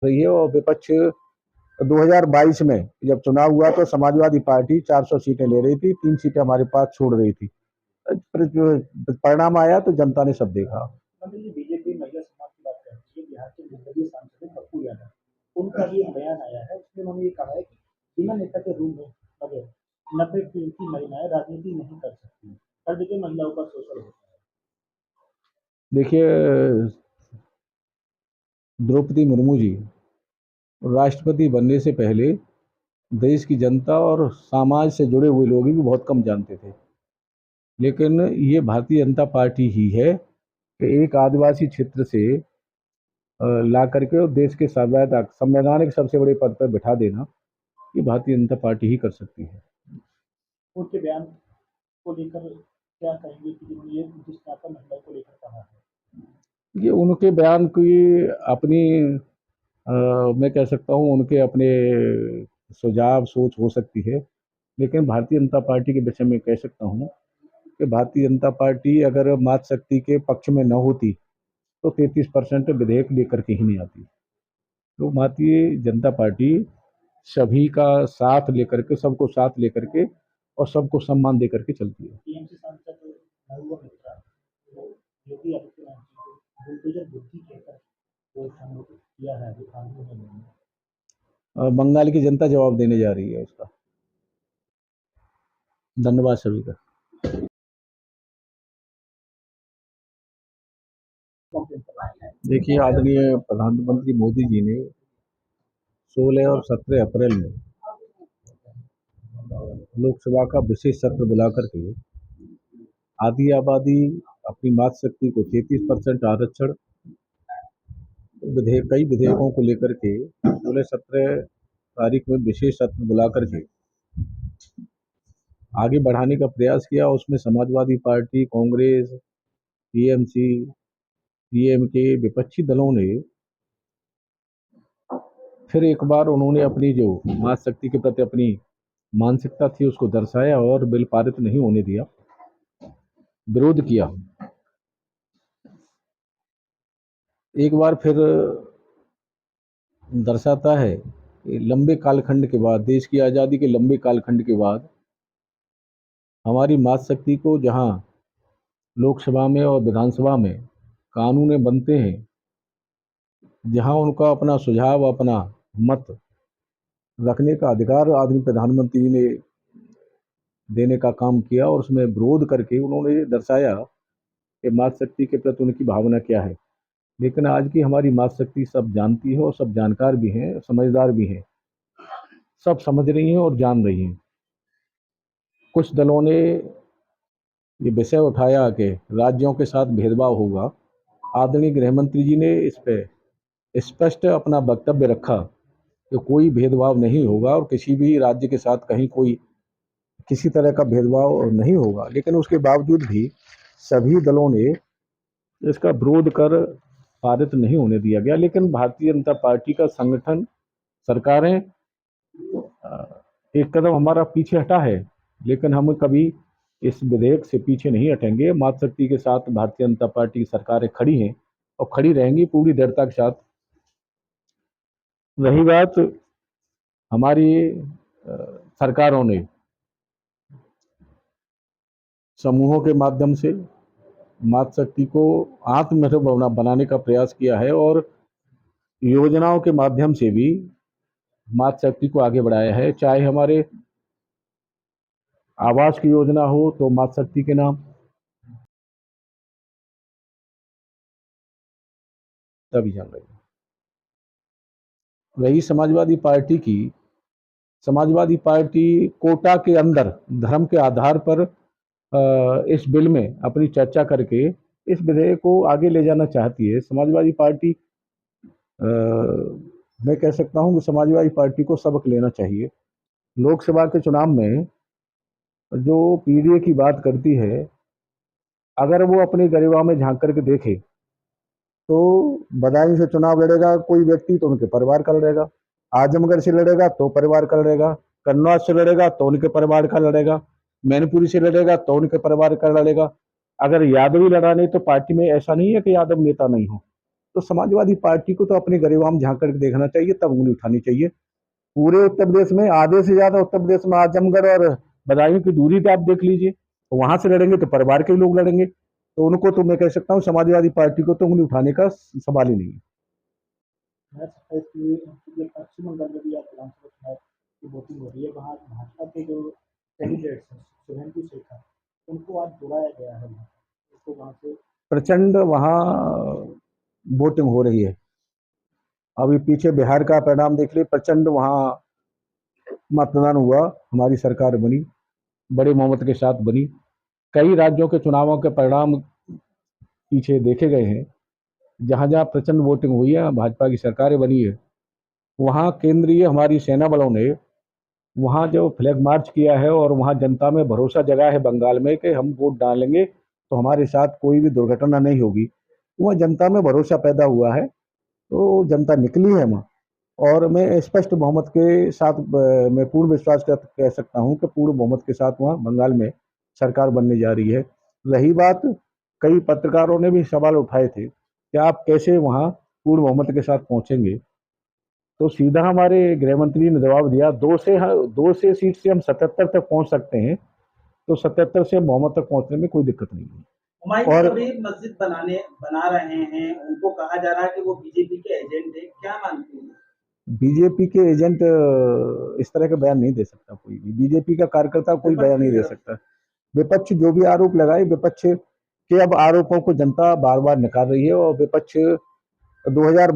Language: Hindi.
रही है। और विपक्ष 2022 में जब चुनाव हुआ तो समाजवादी पार्टी 400 सीटें ले रही थी, 3 सीटें हमारे पास छोड़ रही थी। परिणाम आया तो जनता ने सब देखा। बीजेपी महिला समाज की बात करती है, बिहार के निर्दलीय सांसद हैं पप्पू यादव, उनका भी एक बयान आया है, उसमें उन्होंने ये कहा है कि बिना नेता के रूम में बगैर 90% महिलाएं राजनीति नहीं कर सकती, हर जगह महिलाओं का शोषण होता है। देखिए, द्रौपदी मुर्मू जी राष्ट्रपति बनने से पहले देश की जनता और समाज से जुड़े हुए लोग भी बहुत कम जानते थे। लेकिन ये भारतीय जनता पार्टी ही है कि एक आदिवासी क्षेत्र से ला करके और देश के संवैधानिक सबसे बड़े पद पर बिठा देना, ये भारतीय जनता पार्टी ही कर सकती है। उनके बयान को लेकर क्या कहेंगे कि जिन्होंने ये जिस तरह का महिलाओं को लेकर कहा है? ये उनके बयान की अपनी मैं कह सकता हूँ उनके अपने सुझाव सोच हो सकती है, लेकिन भारतीय जनता पार्टी के विषय में कह सकता हूँ कि भारतीय जनता पार्टी अगर मातृशक्ति के पक्ष में न होती तो 33% विधेयक लेकर के ही नहीं आती। तो भारतीय जनता पार्टी सभी का साथ लेकर के, सबको साथ लेकर के और सबको सम्मान देकर के चलती है। टीएमसी सांसद महबूबा मित्रा योगी आदित्यनाथ जी को बुलडोजर बुद्धि कहकर वो संबोधित किया है कानून में। बंगाल की जनता जवाब देने जा रही है उसका। धन्यवाद सभी का। देखिए, आदरणीय प्रधानमंत्री मोदी जी ने 16 और 17 अप्रैल में लोकसभा का विशेष सत्र बुला करके आदि आबादी अपनी मातृशक्ति को 33% आरक्षण कई विधेयकों को लेकर के 16-17 तारीख में विशेष सत्र बुला करके आगे बढ़ाने का प्रयास किया। उसमें Samajwadi party, Congress, TMC, DMK, विपक्षी दलों ने फिर एक बार उन्होंने अपनी जो मातृशक्ति के प्रति अपनी मानसिकता थी उसको दर्शाया और बिल पारित नहीं होने दिया, विरोध किया। एक बार फिर दर्शाता है कि लंबे कालखंड के बाद, देश की आज़ादी के लंबे कालखंड के बाद हमारी मातृशक्ति को जहां लोकसभा में और विधानसभा में कानून बनते हैं, जहां उनका अपना सुझाव, अपना मत रखने का अधिकार आदरणीय प्रधानमंत्री ने देने का काम किया और उसमें विरोध करके उन्होंने दर्शाया कि मातृशक्ति के प्रति उनकी भावना क्या है। लेकिन आज की हमारी मातृशक्ति सब जानती है और सब जानकार भी हैं, समझदार भी हैं, सब समझ रही हैं और जान रही हैं। कुछ दलों ने ये विषय उठाया कि राज्यों के साथ भेदभाव होगा। आदरणीय गृह मंत्री जी ने इस पे स्पष्ट अपना वक्तव्य रखा कि कोई भेदभाव नहीं होगा और किसी भी राज्य के साथ कहीं कोई किसी तरह का भेदभाव नहीं होगा। लेकिन उसके बावजूद भी सभी दलों ने इसका विरोध कर पारित नहीं होने दिया गया। लेकिन भारतीय जनता पार्टी का संगठन, सरकारें एक कदम हमारा पीछे हटा है, लेकिन हम कभी इस विधेयक से पीछे नहीं हटेंगे। मातृशक्ति के साथ भारतीय जनता पार्टी की सरकारें खड़ी हैं और खड़ी रहेंगी पूरी दृढ़ता के साथ। रही बात हमारी सरकारों ने समूहों के माध्यम से मातृशक्ति को आत्मनिर्भर बनाने का प्रयास किया है और योजनाओं के माध्यम से भी मातृशक्ति को आगे बढ़ाया है। चाहे हमारे आवास की योजना हो तो मातृशक्ति के नाम तभी जान रही है। रही समाजवादी पार्टी कोटा के अंदर धर्म के आधार पर इस बिल में अपनी चर्चा करके इस विधेयक को आगे ले जाना चाहती है। समाजवादी पार्टी मैं कह सकता हूं कि समाजवादी पार्टी को सबक लेना चाहिए। लोकसभा के चुनाव में जो पीडीए की बात करती है, अगर वो अपनी गरिमा में झांक करके देखे तो बदायूं से चुनाव लड़ेगा कोई व्यक्ति तो उनके परिवार का लड़ेगा, आजमगढ़ से लड़ेगा तो परिवार का लड़ेगा, कन्नौज से लड़ेगा तो उनके परिवार का लड़ेगा, मैनपुरी से लड़ेगा तो उनके परिवार का लड़ेगा। अगर यादव ही लड़ा नहीं तो पार्टी में ऐसा नहीं है कि यादव नेता नहीं हो। तो समाजवादी पार्टी को तो अपने गरिमाम झांक कर देखना चाहिए, तब उंगली उठानी चाहिए। पूरे उत्तर प्रदेश में आधे से ज्यादा उत्तर प्रदेश में आजमगढ़ और बदायूं की दूरी पे आप देख लीजिए, तो वहां से लड़ेंगे तो परिवार के लोग लड़ेंगे, तो उनको तो मैं कह सकता हूँ समाजवादी पार्टी को तो उंगली उठाने का सवाल ही नहीं है। पश्चिम बंगाल में भी आज विधानसभा चुनाव की वोटिंग हो रही है, वहाँ भाजपा के जो कैंडिडेट्स हैं शुभेंदु शेखर, उनको आज बुलाया गया है वहाँ, उसको वहाँ से प्रचंड वहाँ वोटिंग हो रही है। अभी पीछे बिहार का परिणाम देख लिए, प्रचंड वहाँ मतदान हुआ, हमारी सरकार बनी, बड़े बहुमत के साथ बनी। कई राज्यों के चुनावों के परिणाम पीछे देखे गए हैं, जहाँ जहाँ प्रचंड वोटिंग हुई है, भाजपा की सरकारें बनी है, वहाँ केंद्रीय हमारी सेना बलों ने वहाँ जो फ्लैग मार्च किया है और वहाँ जनता में भरोसा जगा है बंगाल में कि हम वोट डालेंगे तो हमारे साथ कोई भी दुर्घटना नहीं होगी, वहाँ जनता में भरोसा पैदा हुआ है, तो जनता निकली है वहाँ। और मैं स्पष्ट बहुमत के साथ मैं पूर्ण विश्वास कह सकता हूँ कि पूर्ण बहुमत के साथ वहाँ बंगाल में सरकार बनने जा रही है। रही बात, कई पत्रकारों ने भी सवाल उठाए थे कि आप कैसे वहाँ पूर्ण बहुमत के साथ पहुंचेंगे, तो सीधा हमारे गृह मंत्री ने जवाब दिया, दो से सीट से हम 77 तक पहुंच सकते हैं, तो 77 से बहुमत तक पहुंचने में कोई दिक्कत नहीं है। हुमायूं और कबीर मस्जिद बना रहे हैं, उनको कहा जा रहा है कि वो बीजेपी के एजेंट है, क्या मानते हैं? बीजेपी के एजेंट इस तरह का बयान नहीं दे सकता कोई भी, बीजेपी का कार्यकर्ता कोई बयान नहीं दे सकता। विपक्ष जो भी आरोप लगाए, विपक्ष के अब आरोपों को जनता बार बार नकार रही है, और विपक्ष 2000